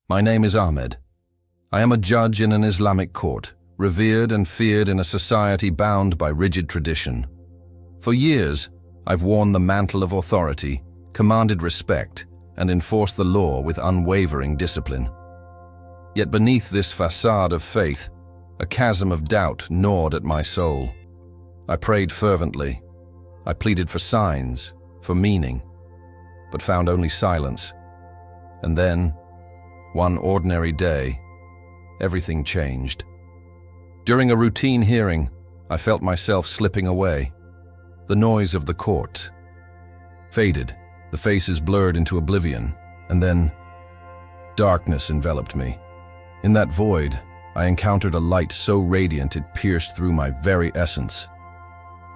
My name is Ahmed. I am a judge in an Islamic court, revered and feared in a society bound by rigid tradition. For years, I've worn the mantle of authority, commanded respect, and enforced the law with unwavering discipline. Yet beneath this facade of faith, a chasm of doubt gnawed at my soul. I prayed fervently. I pleaded for signs, for meaning, but found only silence. And then, one ordinary day, everything changed. During a routine hearing, I felt myself slipping away. The noise of the court faded, the faces blurred into oblivion, and then darkness enveloped me. In that void, I encountered a light so radiant it pierced through my very essence.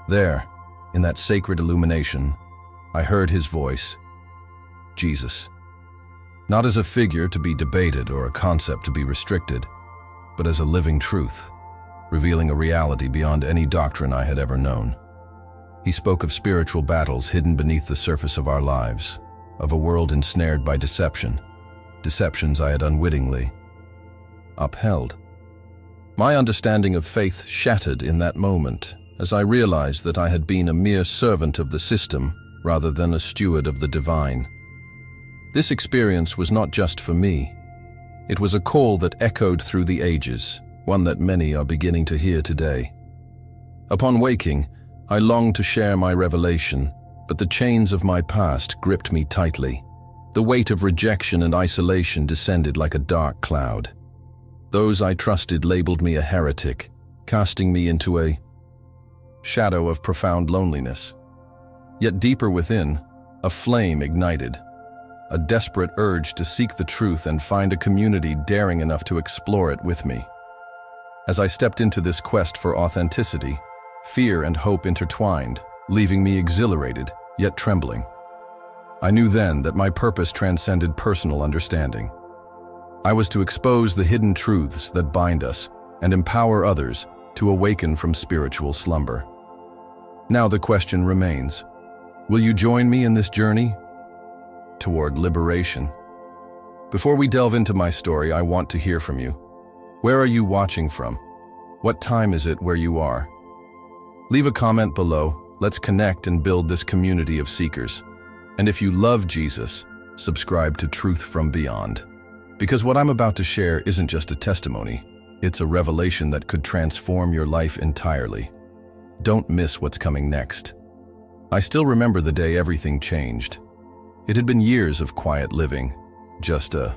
There, in that sacred illumination, I heard his voice, Jesus. Not as a figure to be debated or a concept to be restricted, but as a living truth, revealing a reality beyond any doctrine I had ever known. He spoke of spiritual battles hidden beneath the surface of our lives, of a world ensnared by deception, deceptions I had unwittingly upheld. My understanding of faith shattered in that moment as I realized that I had been a mere servant of the system rather than a steward of the divine. This experience was not just for me. It was a call that echoed through the ages, one that many are beginning to hear today. Upon waking, I longed to share my revelation, but the chains of my past gripped me tightly. The weight of rejection and isolation descended like a dark cloud. Those I trusted labeled me a heretic, casting me into a shadow of profound loneliness. Yet deeper within, a flame ignited, a desperate urge to seek the truth and find a community daring enough to explore it with me. As I stepped into this quest for authenticity, fear and hope intertwined, leaving me exhilarated, yet trembling. I knew then that my purpose transcended personal understanding. I was to expose the hidden truths that bind us and empower others to awaken from spiritual slumber. Now the question remains, will you join me in this journey toward liberation? Before we delve into my story, I want to hear from you. Where are you watching from? What time is it where you are? Leave a comment below. Let's connect and build this community of seekers. And if you love Jesus, subscribe to Truth from Beyond. Because what I'm about to share isn't just a testimony, it's a revelation that could transform your life entirely. Don't miss what's coming next. I still remember the day everything changed. It had been years of quiet living, just a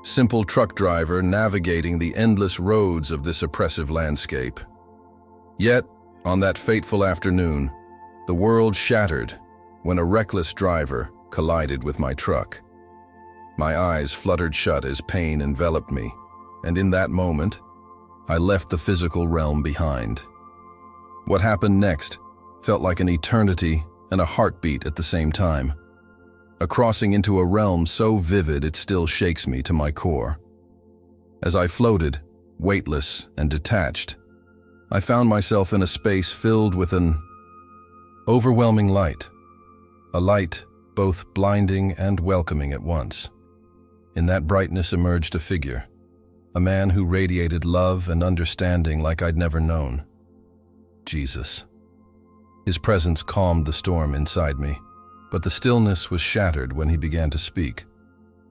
simple truck driver navigating the endless roads of this oppressive landscape. Yet, on that fateful afternoon, the world shattered when a reckless driver collided with my truck. My eyes fluttered shut as pain enveloped me, and in that moment, I left the physical realm behind. What happened next felt like an eternity and a heartbeat at the same time. A crossing into a realm so vivid it still shakes me to my core. As I floated, weightless and detached, I found myself in a space filled with an overwhelming light, a light both blinding and welcoming at once. In that brightness emerged a figure, a man who radiated love and understanding like I'd never known. Jesus. His presence calmed the storm inside me, but the stillness was shattered when he began to speak.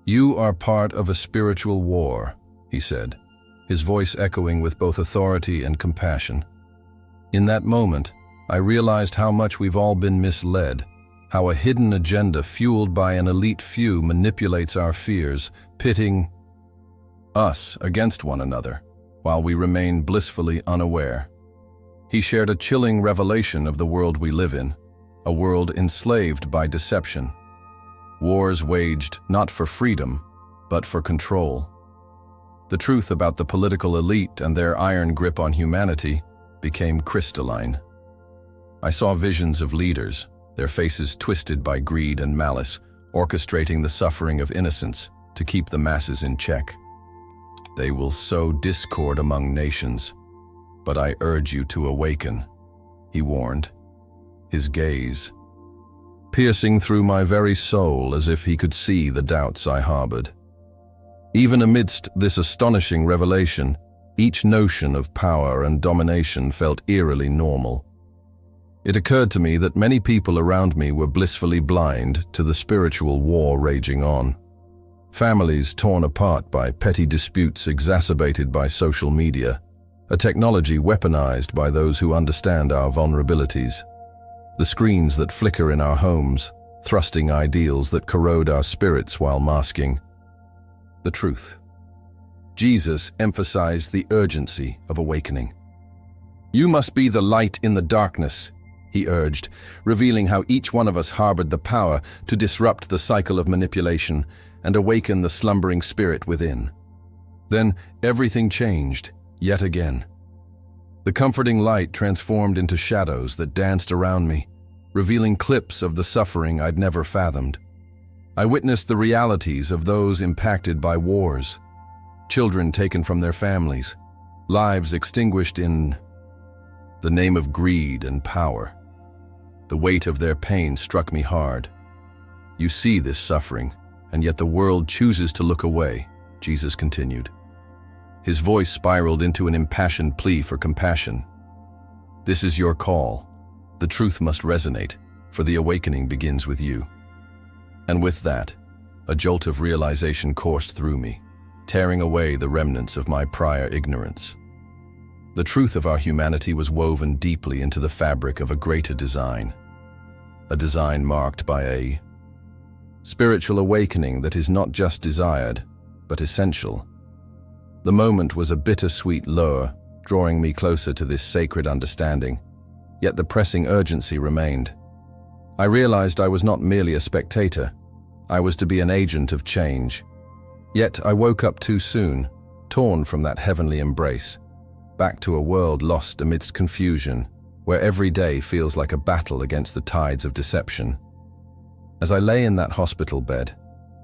"You are part of a spiritual war," he said, his voice echoing with both authority and compassion. In that moment, I realized how much we've all been misled, how a hidden agenda fueled by an elite few manipulates our fears, pitting us against one another, while we remain blissfully unaware. He shared a chilling revelation of the world we live in, a world enslaved by deception. Wars waged not for freedom, but for control. The truth about the political elite and their iron grip on humanity became crystalline. I saw visions of leaders, their faces twisted by greed and malice, orchestrating the suffering of innocents to keep the masses in check. They will sow discord among nations, but I urge you to awaken, he warned, his gaze piercing through my very soul as if he could see the doubts I harbored. Even amidst this astonishing revelation, each notion of power and domination felt eerily normal. It occurred to me that many people around me were blissfully blind to the spiritual war raging on. Families torn apart by petty disputes exacerbated by social media, a technology weaponized by those who understand our vulnerabilities. The screens that flicker in our homes, thrusting ideals that corrode our spirits while masking the truth. Jesus emphasized the urgency of awakening. "You must be the light in the darkness," he urged, revealing how each one of us harbored the power to disrupt the cycle of manipulation and awaken the slumbering spirit within. Then everything changed, yet again. The comforting light transformed into shadows that danced around me, revealing clips of the suffering I'd never fathomed. I witnessed the realities of those impacted by wars, children taken from their families, lives extinguished in the name of greed and power. The weight of their pain struck me hard. "You see this suffering, and yet the world chooses to look away," Jesus continued. His voice spiraled into an impassioned plea for compassion. "This is your call. The truth must resonate, for the awakening begins with you." And with that, a jolt of realization coursed through me, tearing away the remnants of my prior ignorance. The truth of our humanity was woven deeply into the fabric of a greater design, a design marked by a spiritual awakening that is not just desired, but essential. The moment was a bittersweet lure, drawing me closer to this sacred understanding, yet the pressing urgency remained. I realized I was not merely a spectator. I was to be an agent of change. Yet I woke up too soon, torn from that heavenly embrace, back to a world lost amidst confusion, where every day feels like a battle against the tides of deception. As I lay in that hospital bed,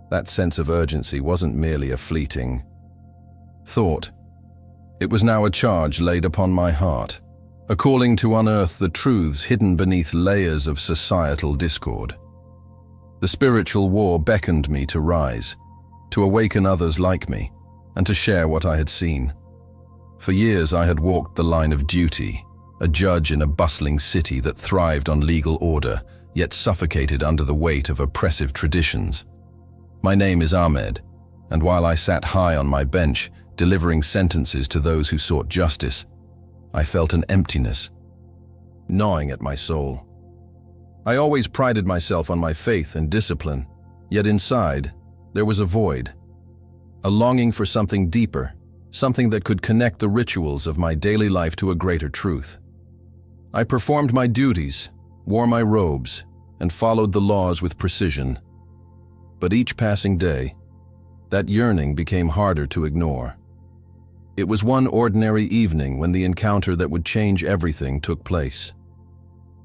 that sense of urgency wasn't merely a fleeting thought. It was now a charge laid upon my heart, a calling to unearth the truths hidden beneath layers of societal discord. The spiritual war beckoned me to rise, to awaken others like me, and to share what I had seen. For years I had walked the line of duty, a judge in a bustling city that thrived on legal order, yet suffocated under the weight of oppressive traditions. My name is Ahmed, and while I sat high on my bench, delivering sentences to those who sought justice, I felt an emptiness gnawing at my soul. I always prided myself on my faith and discipline, yet inside, there was a void, a longing for something deeper, something that could connect the rituals of my daily life to a greater truth. I performed my duties, wore my robes, and followed the laws with precision. But each passing day, that yearning became harder to ignore. It was one ordinary evening when the encounter that would change everything took place.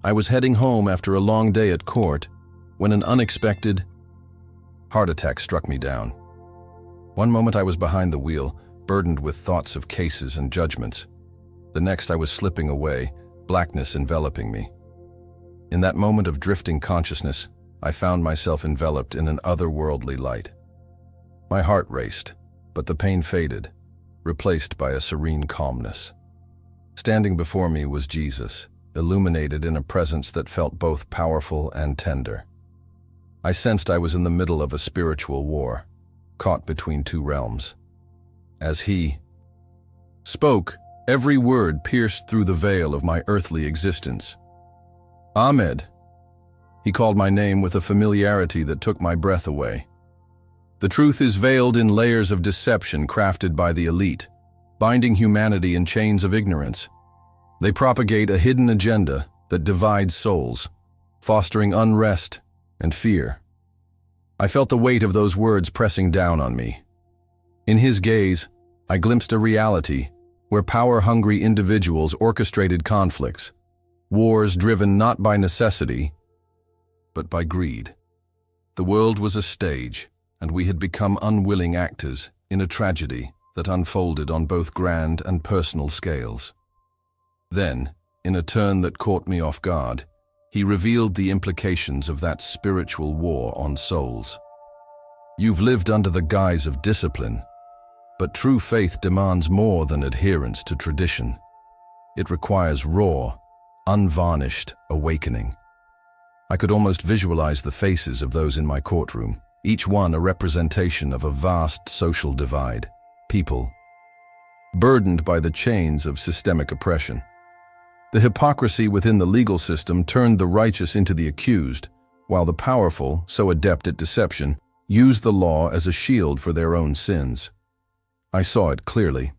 I was heading home after a long day at court when an unexpected heart attack struck me down. One moment I was behind the wheel, burdened with thoughts of cases and judgments. The next I was slipping away, blackness enveloping me. In that moment of drifting consciousness, I found myself enveloped in an otherworldly light. My heart raced, but the pain faded, replaced by a serene calmness. Standing before me was Jesus, illuminated in a presence that felt both powerful and tender. I sensed I was in the middle of a spiritual war, caught between two realms. As he spoke, every word pierced through the veil of my earthly existence. "Ahmed," he called my name with a familiarity that took my breath away. The truth is veiled in layers of deception crafted by the elite, binding humanity in chains of ignorance. They propagate a hidden agenda that divides souls, fostering unrest and fear. I felt the weight of those words pressing down on me. In his gaze, I glimpsed a reality where power-hungry individuals orchestrated conflicts, wars driven not by necessity, but by greed. The world was a stage, and we had become unwilling actors in a tragedy that unfolded on both grand and personal scales. Then, in a turn that caught me off guard, he revealed the implications of that spiritual war on souls. "You've lived under the guise of discipline," But true faith demands more than adherence to tradition. It requires raw, unvarnished awakening. I could almost visualize the faces of those in my courtroom, each one a representation of a vast social divide. People burdened by the chains of systemic oppression. The hypocrisy within the legal system turned the righteous into the accused, while the powerful, so adept at deception, used the law as a shield for their own sins. I saw it clearly.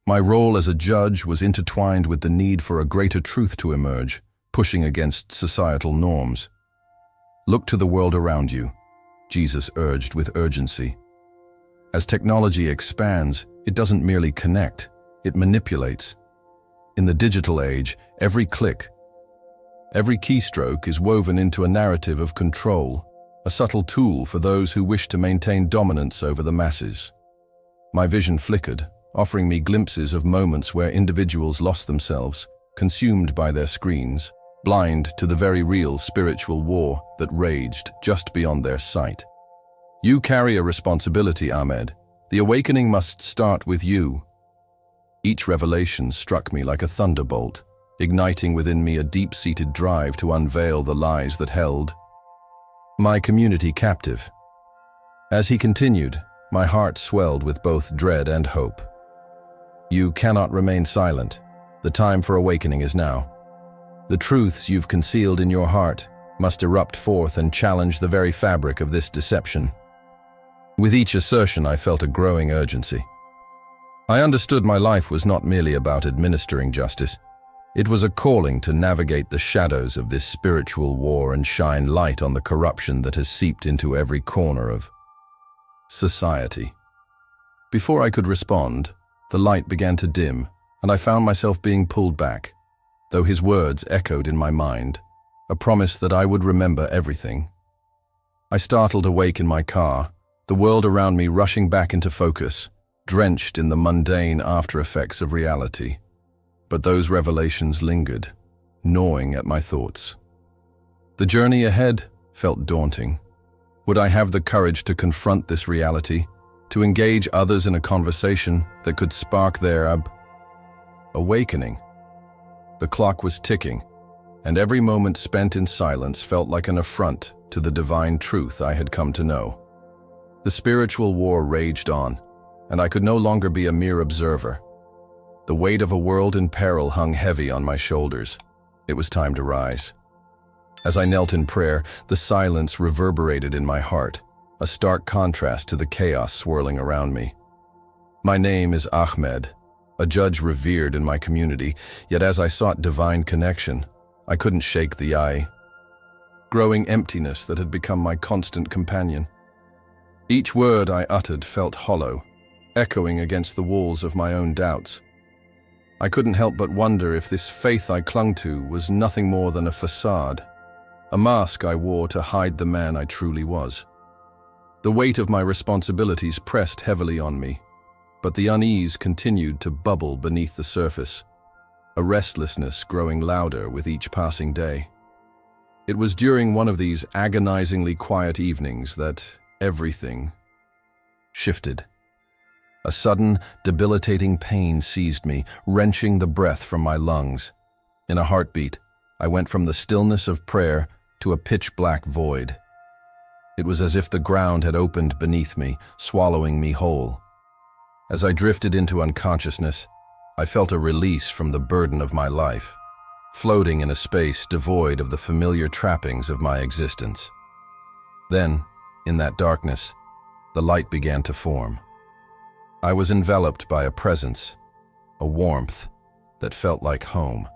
My role as a judge was intertwined with the need for a greater truth to emerge, pushing against societal norms. Look to the world around you, Jesus urged with urgency. As technology expands, it doesn't merely connect, it manipulates. In the digital age, every click, every keystroke is woven into a narrative of control, a subtle tool for those who wish to maintain dominance over the masses. My vision flickered, offering me glimpses of moments where individuals lost themselves, consumed by their screens, blind to the very real spiritual war that raged just beyond their sight. You carry a responsibility, Ahmed. The awakening must start with you. Each revelation struck me like a thunderbolt, igniting within me a deep-seated drive to unveil the lies that held my community captive. As he continued, my heart swelled with both dread and hope. You cannot remain silent. The time for awakening is now. The truths you've concealed in your heart must erupt forth and challenge the very fabric of this deception. With each assertion, I felt a growing urgency. I understood my life was not merely about administering justice. It was a calling to navigate the shadows of this spiritual war and shine light on the corruption that has seeped into every corner of society. Before I could respond, the light began to dim, and I found myself being pulled back, though his words echoed in my mind, a promise that I would remember everything. I startled awake in my car, the world around me rushing back into focus, drenched in the mundane after-effects of reality. But those revelations lingered, gnawing at my thoughts. The journey ahead felt daunting. Would I have the courage to confront this reality, to engage others in a conversation that could spark their awakening? The clock was ticking, and every moment spent in silence felt like an affront to the divine truth I had come to know. The spiritual war raged on, and I could no longer be a mere observer. The weight of a world in peril hung heavy on my shoulders. It was time to rise. As I knelt in prayer, the silence reverberated in my heart, a stark contrast to the chaos swirling around me. My name is Ahmed, a judge revered in my community, yet as I sought divine connection, I couldn't shake the growing emptiness that had become my constant companion. Each word I uttered felt hollow, echoing against the walls of my own doubts. I couldn't help but wonder if this faith I clung to was nothing more than a facade, a mask I wore to hide the man I truly was. The weight of my responsibilities pressed heavily on me, but the unease continued to bubble beneath the surface, a restlessness growing louder with each passing day. It was during one of these agonizingly quiet evenings that everything shifted. A sudden, debilitating pain seized me, wrenching the breath from my lungs. In a heartbeat, I went from the stillness of prayer to a pitch-black void. It was as if the ground had opened beneath me, swallowing me whole. As I drifted into unconsciousness, I felt a release from the burden of my life, floating in a space devoid of the familiar trappings of my existence. Then, in that darkness, the light began to form. I was enveloped by a presence, a warmth that felt like home.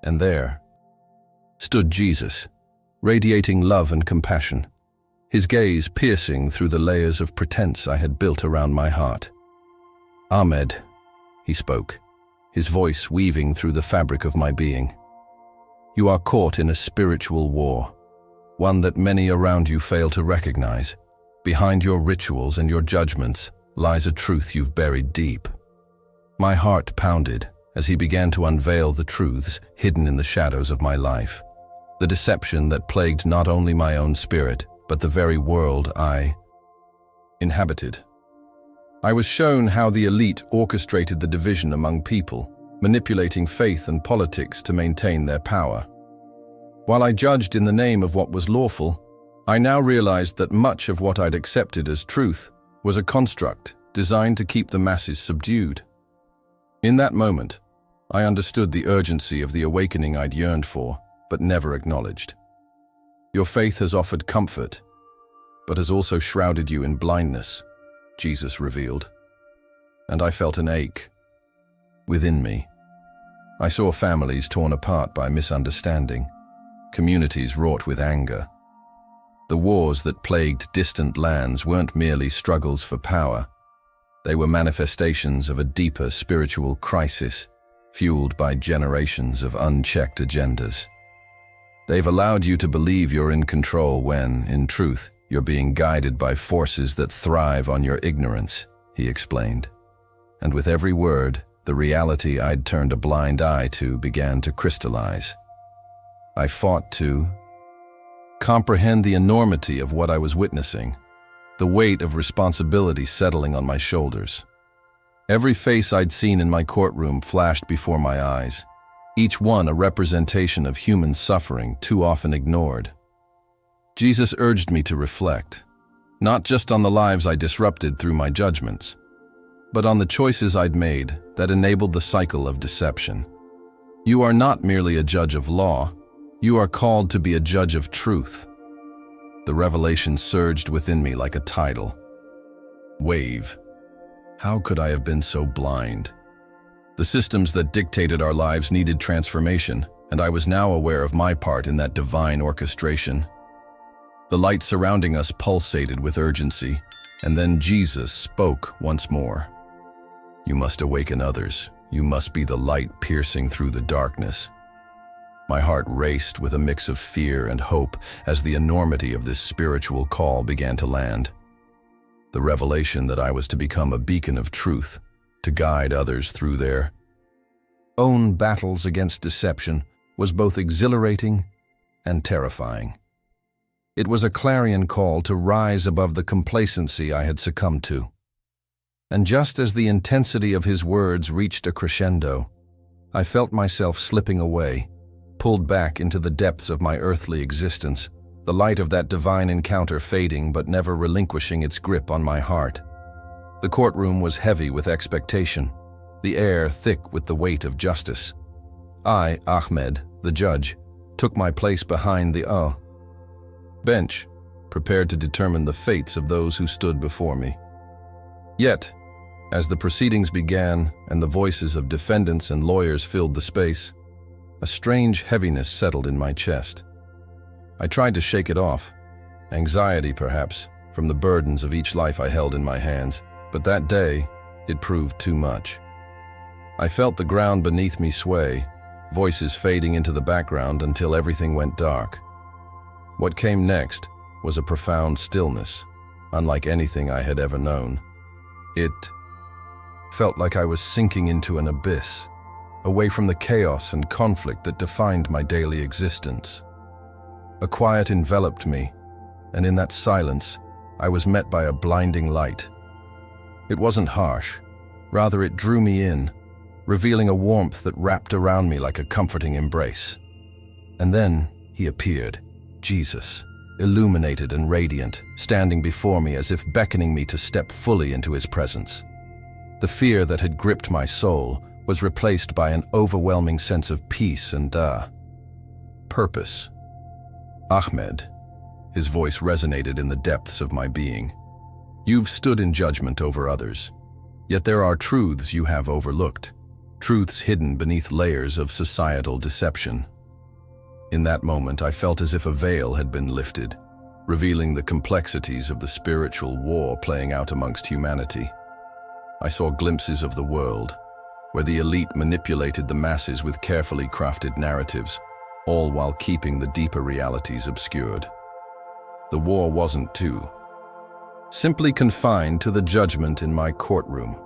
And there stood Jesus, radiating love and compassion, his gaze piercing through the layers of pretense I had built around my heart. "Ahmed," he spoke, his voice weaving through the fabric of my being. "You are caught in a spiritual war, one that many around you fail to recognize. Behind your rituals and your judgments lies a truth you've buried deep." My heart pounded as he began to unveil the truths hidden in the shadows of my life, the deception that plagued not only my own spirit, but the very world I inhabited. I was shown how the elite orchestrated the division among people, manipulating faith and politics to maintain their power. While I judged in the name of what was lawful, I now realized that much of what I'd accepted as truth was a construct designed to keep the masses subdued. In that moment, I understood the urgency of the awakening I'd yearned for, but never acknowledged. Your faith has offered comfort, but has also shrouded you in blindness, Jesus revealed. And I felt an ache within me. I saw families torn apart by misunderstanding, communities wrought with anger. The wars that plagued distant lands weren't merely struggles for power. They were manifestations of a deeper spiritual crisis, fueled by generations of unchecked agendas. They've allowed you to believe you're in control when, in truth, you're being guided by forces that thrive on your ignorance, he explained. And with every word, the reality I'd turned a blind eye to began to crystallize. I fought to comprehend the enormity of what I was witnessing, the weight of responsibility settling on my shoulders. Every face I'd seen in my courtroom flashed before my eyes, each one a representation of human suffering too often ignored. Jesus urged me to reflect, not just on the lives I disrupted through my judgments, but on the choices I'd made that enabled the cycle of deception. You are not merely a judge of law, you are called to be a judge of truth. The revelation surged within me like a tidal wave. How could I have been so blind? The systems that dictated our lives needed transformation, and I was now aware of my part in that divine orchestration. The light surrounding us pulsated with urgency, and then Jesus spoke once more. You must awaken others. You must be the light piercing through the darkness. My heart raced with a mix of fear and hope as the enormity of this spiritual call began to land. The revelation that I was to become a beacon of truth, to guide others through their own battles against deception, was both exhilarating and terrifying. It was a clarion call to rise above the complacency I had succumbed to. And just as the intensity of his words reached a crescendo, I felt myself slipping away, pulled back into the depths of my earthly existence, the light of that divine encounter fading but never relinquishing its grip on my heart. The courtroom was heavy with expectation, the air thick with the weight of justice. I, Ahmed, the judge, took my place behind the bench, prepared to determine the fates of those who stood before me. Yet, as the proceedings began and the voices of defendants and lawyers filled the space, a strange heaviness settled in my chest. I tried to shake it off, anxiety perhaps, from the burdens of each life I held in my hands, but that day, it proved too much. I felt the ground beneath me sway, voices fading into the background until everything went dark. What came next was a profound stillness, unlike anything I had ever known. It felt like I was sinking into an abyss, away from the chaos and conflict that defined my daily existence. A quiet enveloped me, and in that silence, I was met by a blinding light. It wasn't harsh, rather it drew me in, revealing a warmth that wrapped around me like a comforting embrace. And then he appeared, Jesus, illuminated and radiant, standing before me as if beckoning me to step fully into his presence. The fear that had gripped my soul was replaced by an overwhelming sense of peace and purpose. Ahmed, his voice resonated in the depths of my being. You've stood in judgment over others, yet there are truths you have overlooked, truths hidden beneath layers of societal deception. In that moment, I felt as if a veil had been lifted, revealing the complexities of the spiritual war playing out amongst humanity. I saw glimpses of the world, where the elite manipulated the masses with carefully crafted narratives, all while keeping the deeper realities obscured. The war wasn't simply confined to the judgment in my courtroom.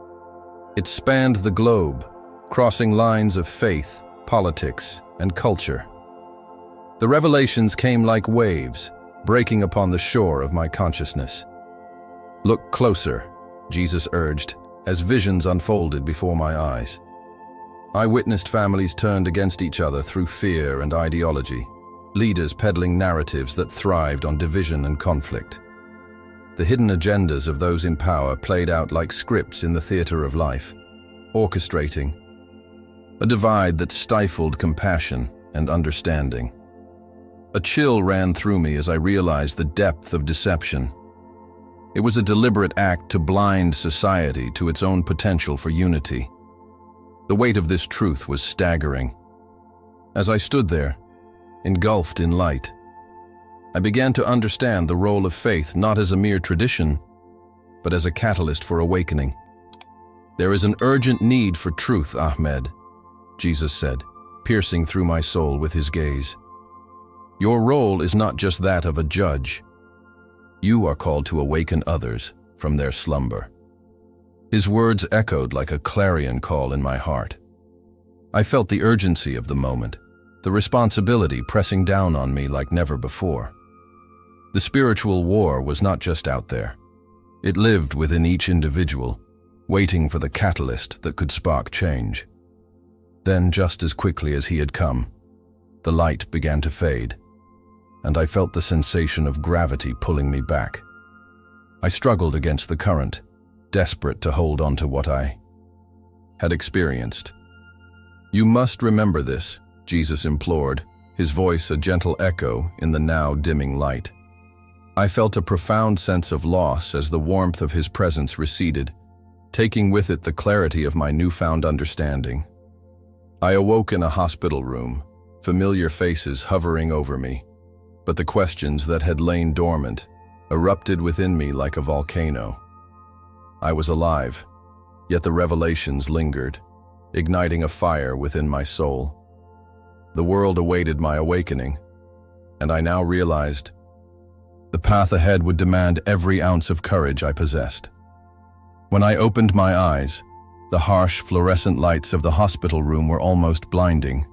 It spanned the globe, crossing lines of faith, politics, and culture. The revelations came like waves, breaking upon the shore of my consciousness. Look closer, Jesus urged, as visions unfolded before my eyes. I witnessed families turned against each other through fear and ideology, leaders peddling narratives that thrived on division and conflict. The hidden agendas of those in power played out like scripts in the theater of life, orchestrating a divide that stifled compassion and understanding. A chill ran through me as I realized the depth of deception. It was a deliberate act to blind society to its own potential for unity. The weight of this truth was staggering. As I stood there, engulfed in light, I began to understand the role of faith not as a mere tradition, but as a catalyst for awakening. There is an urgent need for truth, Ahmed, Jesus said, piercing through my soul with his gaze. Your role is not just that of a judge. You are called to awaken others from their slumber. His words echoed like a clarion call in my heart. I felt the urgency of the moment, the responsibility pressing down on me like never before. The spiritual war was not just out there. It lived within each individual, waiting for the catalyst that could spark change. Then, just as quickly as he had come, the light began to fade, and I felt the sensation of gravity pulling me back. I struggled against the current, desperate to hold on to what I had experienced. You must remember this, Jesus implored, his voice a gentle echo in the now dimming light. I felt a profound sense of loss as the warmth of his presence receded, taking with it the clarity of my newfound understanding. I awoke in a hospital room, familiar faces hovering over me, but the questions that had lain dormant erupted within me like a volcano. I was alive, yet the revelations lingered, igniting a fire within my soul. The world awaited my awakening, and I now realized the path ahead would demand every ounce of courage I possessed. When I opened my eyes, the harsh fluorescent lights of the hospital room were almost blinding.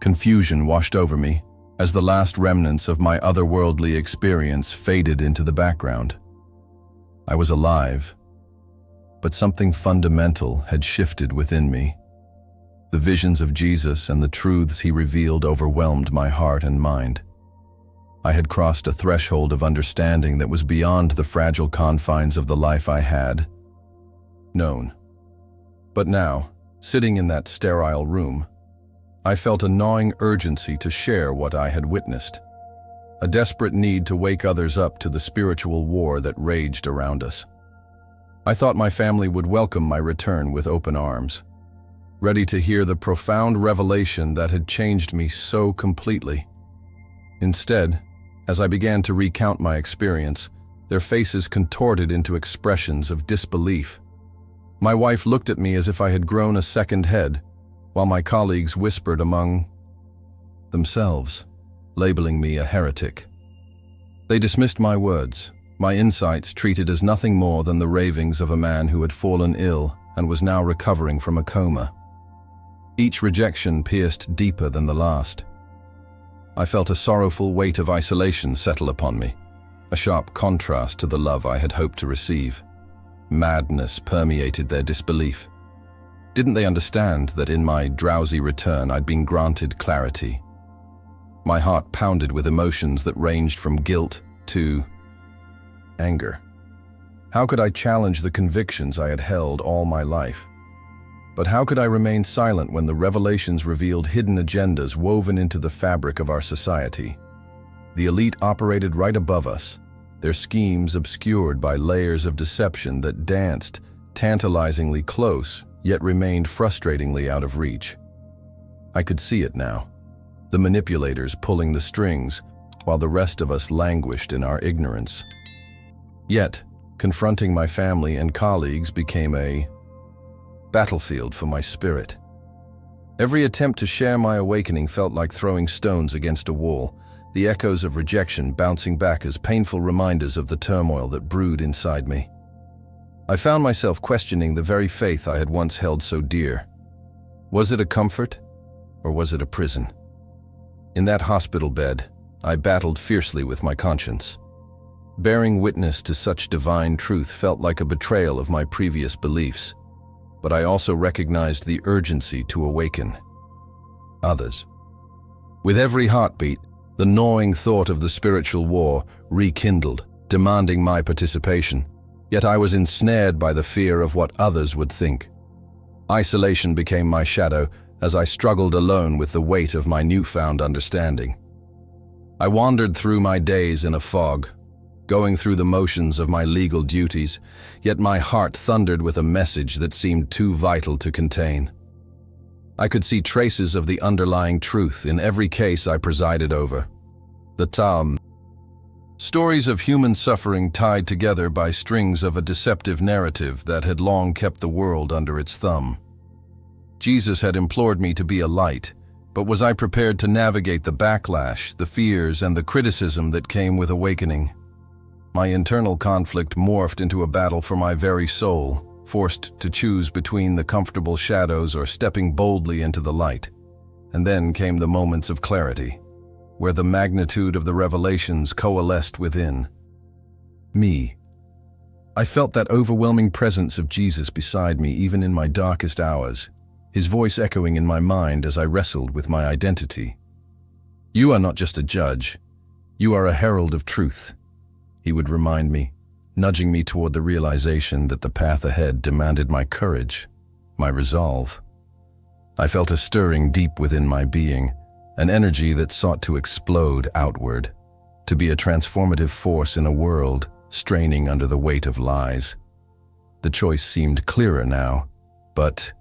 Confusion washed over me as the last remnants of my otherworldly experience faded into the background. I was alive, but something fundamental had shifted within me. The visions of Jesus and the truths he revealed overwhelmed my heart and mind. I had crossed a threshold of understanding that was beyond the fragile confines of the life I had known. But now, sitting in that sterile room, I felt a gnawing urgency to share what I had witnessed, a desperate need to wake others up to the spiritual war that raged around us. I thought my family would welcome my return with open arms, ready to hear the profound revelation that had changed me so completely. Instead, as I began to recount my experience, their faces contorted into expressions of disbelief. My wife looked at me as if I had grown a second head, while my colleagues whispered among themselves, labeling me a heretic. They dismissed my words, my insights treated as nothing more than the ravings of a man who had fallen ill and was now recovering from a coma. Each rejection pierced deeper than the last. I felt a sorrowful weight of isolation settle upon me, a sharp contrast to the love I had hoped to receive. Madness permeated their disbelief. Didn't they understand that in my drowsy return I'd been granted clarity? My heart pounded with emotions that ranged from guilt to anger. How could I challenge the convictions I had held all my life? But how could I remain silent when the revelations revealed hidden agendas woven into the fabric of our society? The elite operated right above us, their schemes obscured by layers of deception that danced tantalizingly close, yet remained frustratingly out of reach. I could see it now, the manipulators pulling the strings, while the rest of us languished in our ignorance. Yet, confronting my family and colleagues became a battlefield for my spirit. Every attempt to share my awakening felt like throwing stones against a wall, the echoes of rejection bouncing back as painful reminders of the turmoil that brewed inside me. I found myself questioning the very faith I had once held so dear. Was it a comfort, or was it a prison? In that hospital bed, I battled fiercely with my conscience. Bearing witness to such divine truth felt like a betrayal of my previous beliefs, but I also recognized the urgency to awaken others. With every heartbeat, the gnawing thought of the spiritual war rekindled, demanding my participation, yet I was ensnared by the fear of what others would think. Isolation became my shadow as I struggled alone with the weight of my newfound understanding. I wandered through my days in a fog, going through the motions of my legal duties, yet my heart thundered with a message that seemed too vital to contain. I could see traces of the underlying truth in every case I presided over. The Talmud. Stories of human suffering tied together by strings of a deceptive narrative that had long kept the world under its thumb. Jesus had implored me to be a light, but was I prepared to navigate the backlash, the fears, and the criticism that came with awakening? My internal conflict morphed into a battle for my very soul, forced to choose between the comfortable shadows or stepping boldly into the light. And then came the moments of clarity, where the magnitude of the revelations coalesced within me. I felt that overwhelming presence of Jesus beside me even in my darkest hours, his voice echoing in my mind as I wrestled with my identity. "You are not just a judge, you are a herald of truth," he would remind me, nudging me toward the realization that the path ahead demanded my courage, my resolve. I felt a stirring deep within my being, an energy that sought to explode outward, to be a transformative force in a world straining under the weight of lies. The choice seemed clearer now, but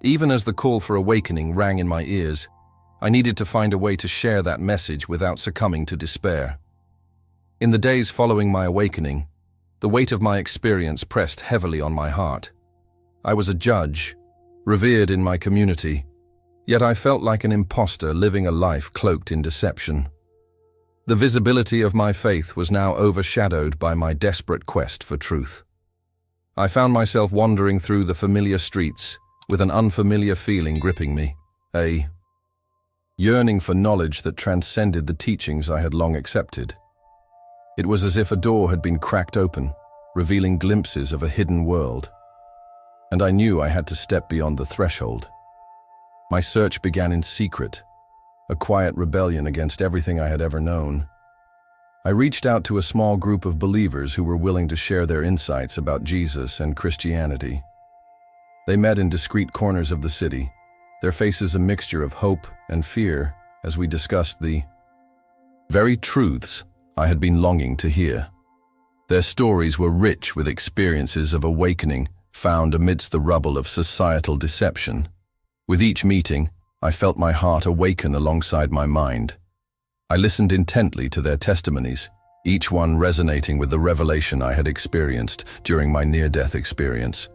even as the call for awakening rang in my ears, I needed to find a way to share that message without succumbing to despair. In the days following my awakening, the weight of my experience pressed heavily on my heart. I was a judge, revered in my community, yet I felt like an imposter living a life cloaked in deception. The visibility of my faith was now overshadowed by my desperate quest for truth. I found myself wandering through the familiar streets, with an unfamiliar feeling gripping me, a yearning for knowledge that transcended the teachings I had long accepted. It was as if a door had been cracked open, revealing glimpses of a hidden world. And I knew I had to step beyond the threshold. My search began in secret, a quiet rebellion against everything I had ever known. I reached out to a small group of believers who were willing to share their insights about Jesus and Christianity. They met in discreet corners of the city, their faces a mixture of hope and fear as we discussed the very truths I had been longing to hear. Their stories were rich with experiences of awakening found amidst the rubble of societal deception. With each meeting, I felt my heart awaken alongside my mind. I listened intently to their testimonies, each one resonating with the revelation I had experienced during my near-death experience.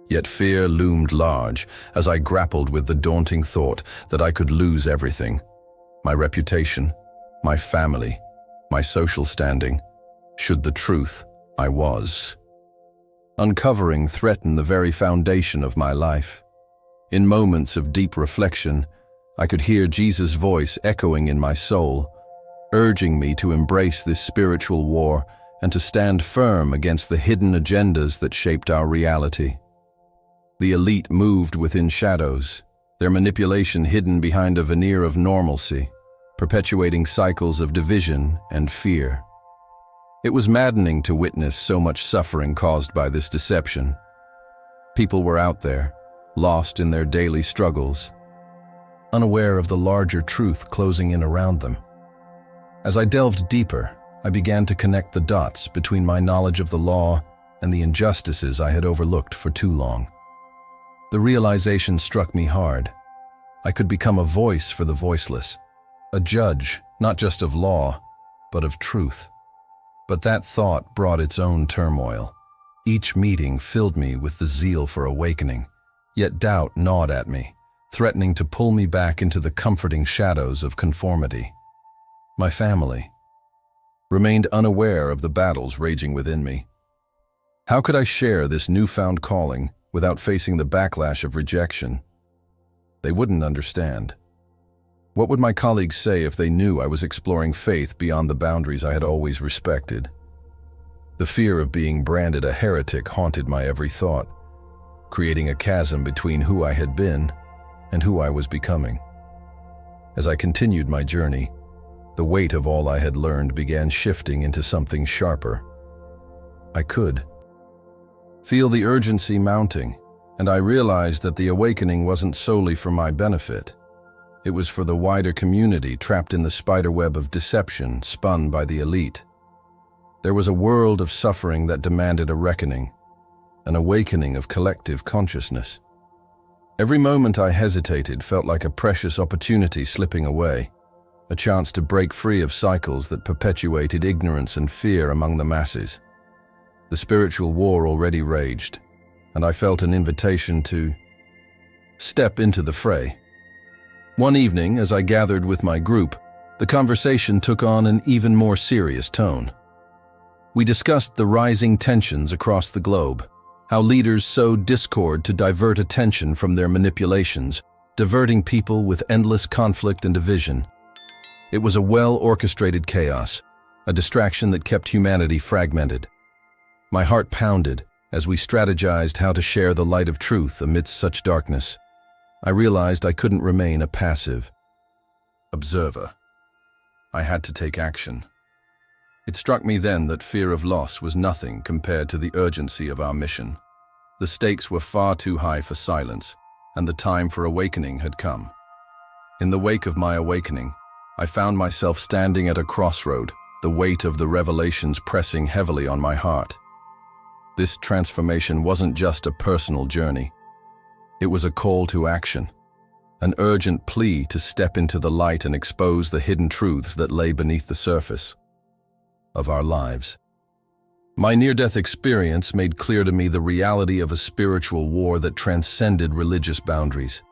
Yet fear loomed large as I grappled with the daunting thought that I could lose everything: my reputation, my family, my social standing, should the truth I was uncovering threaten the very foundation of my life. In moments of deep reflection, I could hear Jesus' voice echoing in my soul, urging me to embrace this spiritual war and to stand firm against the hidden agendas that shaped our reality. The elite moved within shadows, their manipulation hidden behind a veneer of normalcy, perpetuating cycles of division and fear. It was maddening to witness so much suffering caused by this deception. People were out there, lost in their daily struggles, unaware of the larger truth closing in around them. As I delved deeper, I began to connect the dots between my knowledge of the law and the injustices I had overlooked for too long. The realization struck me hard. I could become a voice for the voiceless, a judge not just of law, but of truth. But that thought brought its own turmoil. Each meeting filled me with the zeal for awakening, yet doubt gnawed at me, threatening to pull me back into the comforting shadows of conformity. My family remained unaware of the battles raging within me. How could I share this newfound calling without facing the backlash of rejection? They wouldn't understand. What would my colleagues say if they knew I was exploring faith beyond the boundaries I had always respected? The fear of being branded a heretic haunted my every thought, creating a chasm between who I had been and who I was becoming. As I continued my journey, the weight of all I had learned began shifting into something sharper. I could feel the urgency mounting, and I realized that the awakening wasn't solely for my benefit. It was for the wider community trapped in the spiderweb of deception spun by the elite. There was a world of suffering that demanded a reckoning, an awakening of collective consciousness. Every moment I hesitated felt like a precious opportunity slipping away, a chance to break free of cycles that perpetuated ignorance and fear among the masses. The spiritual war already raged, and I felt an invitation to step into the fray. One evening, as I gathered with my group, the conversation took on an even more serious tone. We discussed the rising tensions across the globe, how leaders sowed discord to divert attention from their manipulations, diverting people with endless conflict and division. It was a well-orchestrated chaos, a distraction that kept humanity fragmented. My heart pounded as we strategized how to share the light of truth amidst such darkness. I realized I couldn't remain a passive observer. I had to take action. It struck me then that fear of loss was nothing compared to the urgency of our mission. The stakes were far too high for silence, and the time for awakening had come. In the wake of my awakening, I found myself standing at a crossroad, the weight of the revelations pressing heavily on my heart. This transformation wasn't just a personal journey. It was a call to action, an urgent plea to step into the light and expose the hidden truths that lay beneath the surface of our lives. My near-death experience made clear to me the reality of a spiritual war that transcended religious boundaries,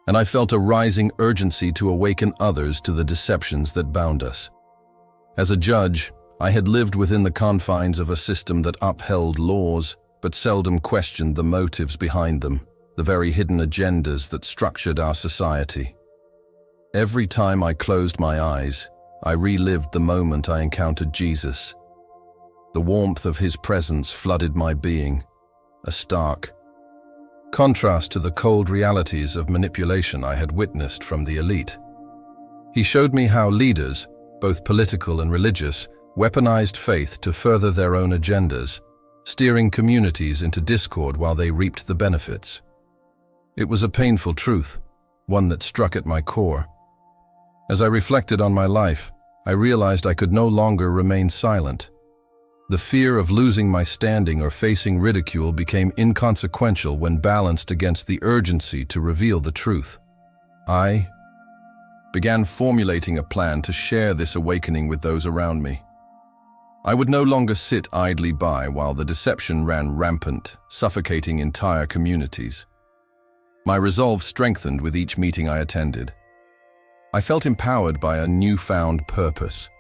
and I felt a rising urgency to awaken others to the deceptions that bound us. As a judge, I had lived within the confines of a system that upheld laws, but seldom questioned the motives behind them, the very hidden agendas that structured our society. Every time I closed my eyes, I relived the moment I encountered Jesus. The warmth of his presence flooded my being, a stark contrast to the cold realities of manipulation I had witnessed from the elite. He showed me how leaders, both political and religious, weaponized faith to further their own agendas, steering communities into discord while they reaped the benefits. It was a painful truth, one that struck at my core. As I reflected on my life, I realized I could no longer remain silent. The fear of losing my standing or facing ridicule became inconsequential when balanced against the urgency to reveal the truth. I began formulating a plan to share this awakening with those around me. I would no longer sit idly by while the deception ran rampant, suffocating entire communities. My resolve strengthened with each meeting I attended. I felt empowered by a newfound purpose,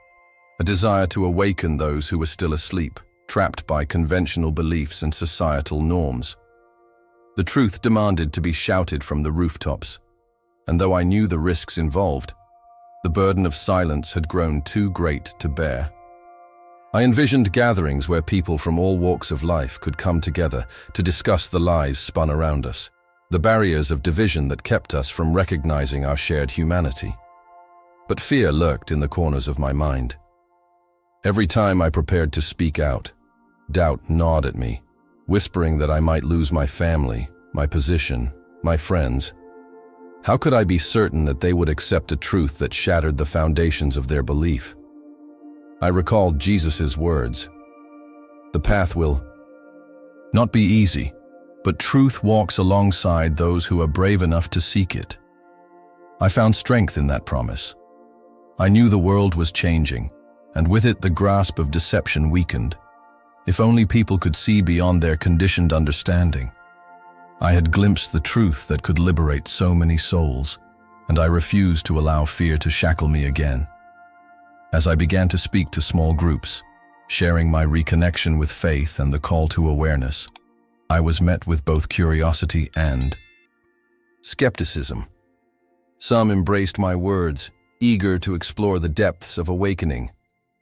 a desire to awaken those who were still asleep, trapped by conventional beliefs and societal norms. The truth demanded to be shouted from the rooftops, and though I knew the risks involved, the burden of silence had grown too great to bear. I envisioned gatherings where people from all walks of life could come together to discuss the lies spun around us, the barriers of division that kept us from recognizing our shared humanity. But fear lurked in the corners of my mind. Every time I prepared to speak out, doubt gnawed at me, whispering that I might lose my family, my position, my friends. How could I be certain that they would accept a truth that shattered the foundations of their belief? I recalled Jesus' words. The path will not be easy, but truth walks alongside those who are brave enough to seek it. I found strength in that promise. I knew the world was changing, and with it the grasp of deception weakened. If only people could see beyond their conditioned understanding. I had glimpsed the truth that could liberate so many souls, and I refused to allow fear to shackle me again. As I began to speak to small groups, sharing my reconnection with faith and the call to awareness, I was met with both curiosity and skepticism. Some embraced my words, eager to explore the depths of awakening,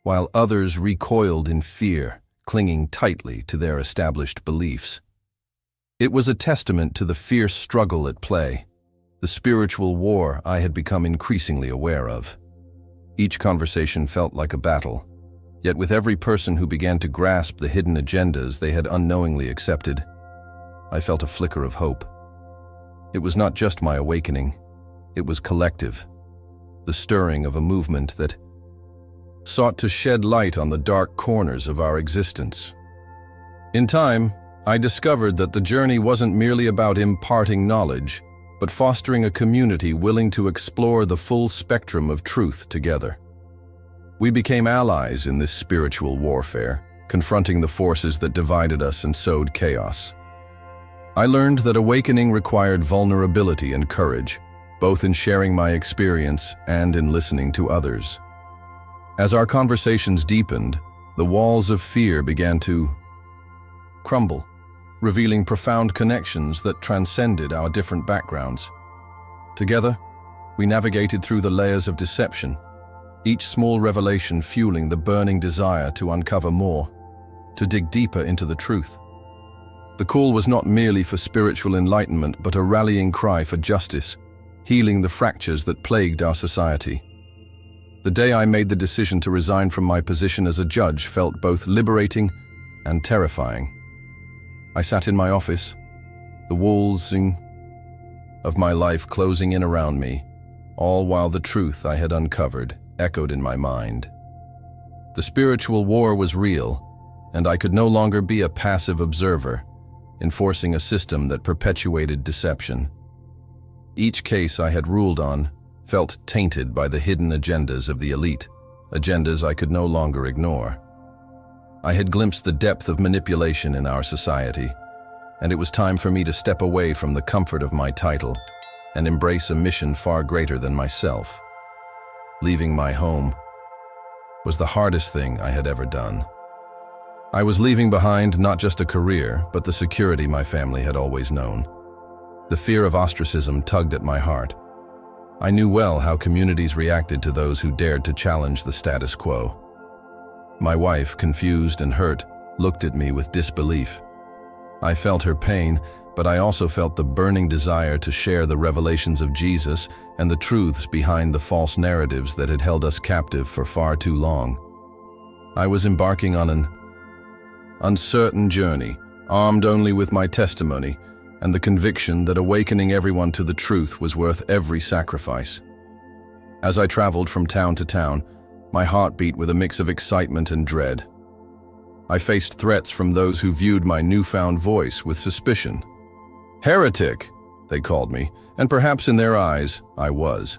while others recoiled in fear, clinging tightly to their established beliefs. It was a testament to the fierce struggle at play, the spiritual war I had become increasingly aware of. Each conversation felt like a battle, yet with every person who began to grasp the hidden agendas they had unknowingly accepted, I felt a flicker of hope. It was not just my awakening, it was collective, the stirring of a movement that sought to shed light on the dark corners of our existence. In time, I discovered that the journey wasn't merely about imparting knowledge, but fostering a community willing to explore the full spectrum of truth together. We became allies in this spiritual warfare, confronting the forces that divided us and sowed chaos. I learned that awakening required vulnerability and courage, both in sharing my experience and in listening to others. As our conversations deepened, the walls of fear began to crumble, revealing profound connections that transcended our different backgrounds. Together, we navigated through the layers of deception, each small revelation fueling the burning desire to uncover more, to dig deeper into the truth. The call was not merely for spiritual enlightenment, but a rallying cry for justice, healing the fractures that plagued our society. The day I made the decision to resign from my position as a judge felt both liberating and terrifying. I sat in my office, the walls of my life closing in around me, all while the truth I had uncovered echoed in my mind. The spiritual war was real, and I could no longer be a passive observer, enforcing a system that perpetuated deception. Each case I had ruled on felt tainted by the hidden agendas of the elite, agendas I could no longer ignore. I had glimpsed the depth of manipulation in our society, and it was time for me to step away from the comfort of my title and embrace a mission far greater than myself. Leaving my home was the hardest thing I had ever done. I was leaving behind not just a career, but the security my family had always known. The fear of ostracism tugged at my heart. I knew well how communities reacted to those who dared to challenge the status quo. My wife, confused and hurt, looked at me with disbelief. I felt her pain, but I also felt the burning desire to share the revelations of Jesus and the truths behind the false narratives that had held us captive for far too long. I was embarking on an uncertain journey, armed only with my testimony and the conviction that awakening everyone to the truth was worth every sacrifice. As I traveled from town to town, my heart beat with a mix of excitement and dread. I faced threats from those who viewed my newfound voice with suspicion. Heretic, they called me, and perhaps in their eyes, I was.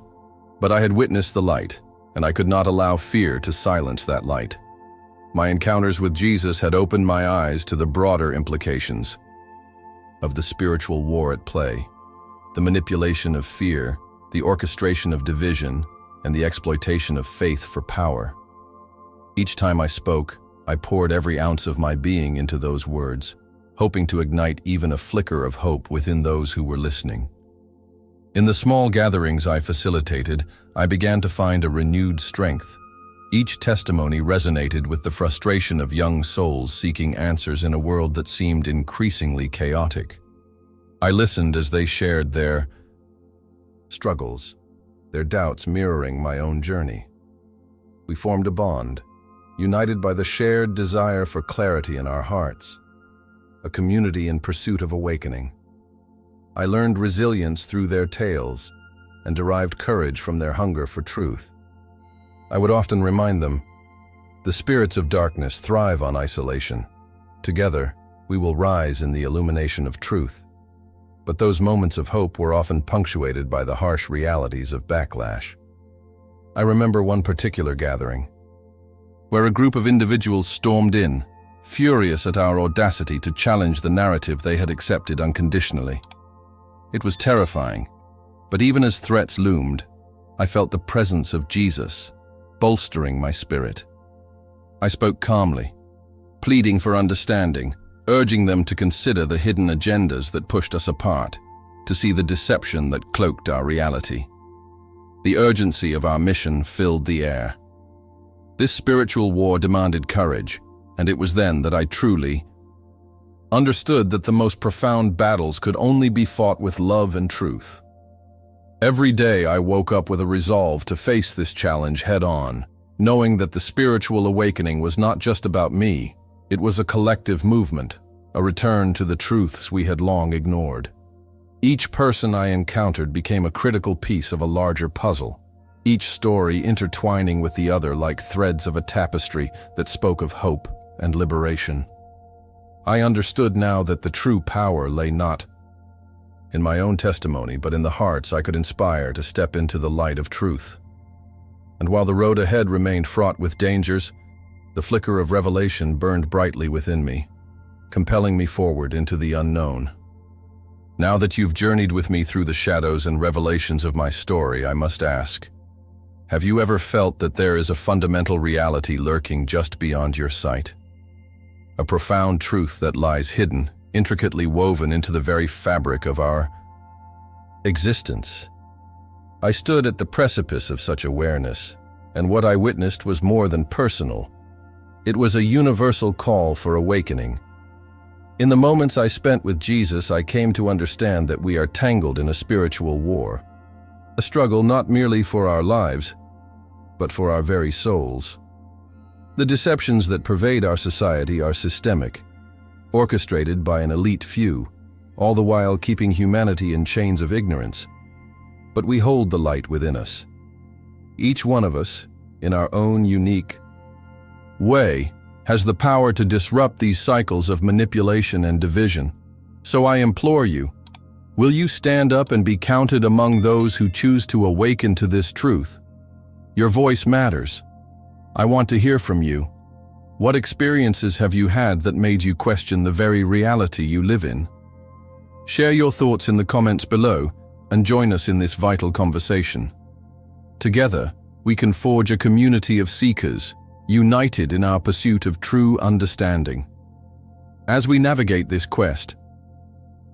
But I had witnessed the light, and I could not allow fear to silence that light. My encounters with Jesus had opened my eyes to the broader implications of the spiritual war at play, the manipulation of fear, the orchestration of division, and the exploitation of faith for power. Each time I spoke, I poured every ounce of my being into those words, hoping to ignite even a flicker of hope within those who were listening. In the small gatherings I facilitated, I began to find a renewed strength. Each testimony resonated with the frustration of young souls seeking answers in a world that seemed increasingly chaotic. I listened as they shared their struggles, their doubts mirroring my own journey. We formed a bond, united by the shared desire for clarity in our hearts, a community in pursuit of awakening. I learned resilience through their tales and derived courage from their hunger for truth. I would often remind them, the spirits of darkness thrive on isolation. Together, we will rise in the illumination of truth. But those moments of hope were often punctuated by the harsh realities of backlash. I remember one particular gathering, where a group of individuals stormed in, furious at our audacity to challenge the narrative they had accepted unconditionally. It was terrifying, but even as threats loomed, I felt the presence of Jesus, bolstering my spirit. I spoke calmly, pleading for understanding, urging them to consider the hidden agendas that pushed us apart, to see the deception that cloaked our reality. The urgency of our mission filled the air. This spiritual war demanded courage, And it was then that I truly understood that the most profound battles could only be fought with love and truth. Every day I woke up with a resolve to face this challenge head-on, knowing that the spiritual awakening was not just about me, it was a collective movement, a return to the truths we had long ignored. Each person I encountered became a critical piece of a larger puzzle, each story intertwining with the other like threads of a tapestry that spoke of hope and liberation. I understood now that the true power lay not in my own testimony, but in the hearts I could inspire to step into the light of truth. And while the road ahead remained fraught with dangers, the flicker of revelation burned brightly within me, compelling me forward into the unknown. Now that you've journeyed with me through the shadows and revelations of my story, I must ask, have you ever felt that there is a fundamental reality lurking just beyond your sight? A profound truth that lies hidden, intricately woven into the very fabric of our existence. I stood at the precipice of such awareness, and what I witnessed was more than personal. It was a universal call for awakening. In the moments I spent with Jesus, I came to understand that we are tangled in a spiritual war, a struggle not merely for our lives, but for our very souls. The deceptions that pervade our society are systemic, orchestrated by an elite few, all the while keeping humanity in chains of ignorance. But we hold the light within us. Each one of us, in our own unique way, has the power to disrupt these cycles of manipulation and division. So I implore you, will you stand up and be counted among those who choose to awaken to this truth? Your voice matters. I want to hear from you. What experiences have you had that made you question the very reality you live in? Share your thoughts in the comments below and join us in this vital conversation. Together, we can forge a community of seekers, united in our pursuit of true understanding. As we navigate this quest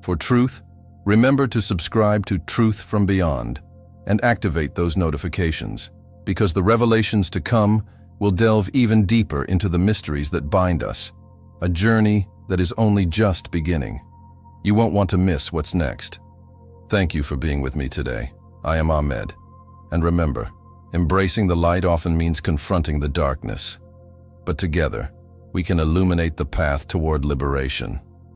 for truth, remember to subscribe to Truth from Beyond and activate those notifications, because the revelations to come will delve even deeper into the mysteries that bind us, a journey that is only just beginning. You won't want to miss what's next. Thank you for being with me today. I am Ahmed. And remember, embracing the light often means confronting the darkness. But together, we can illuminate the path toward liberation.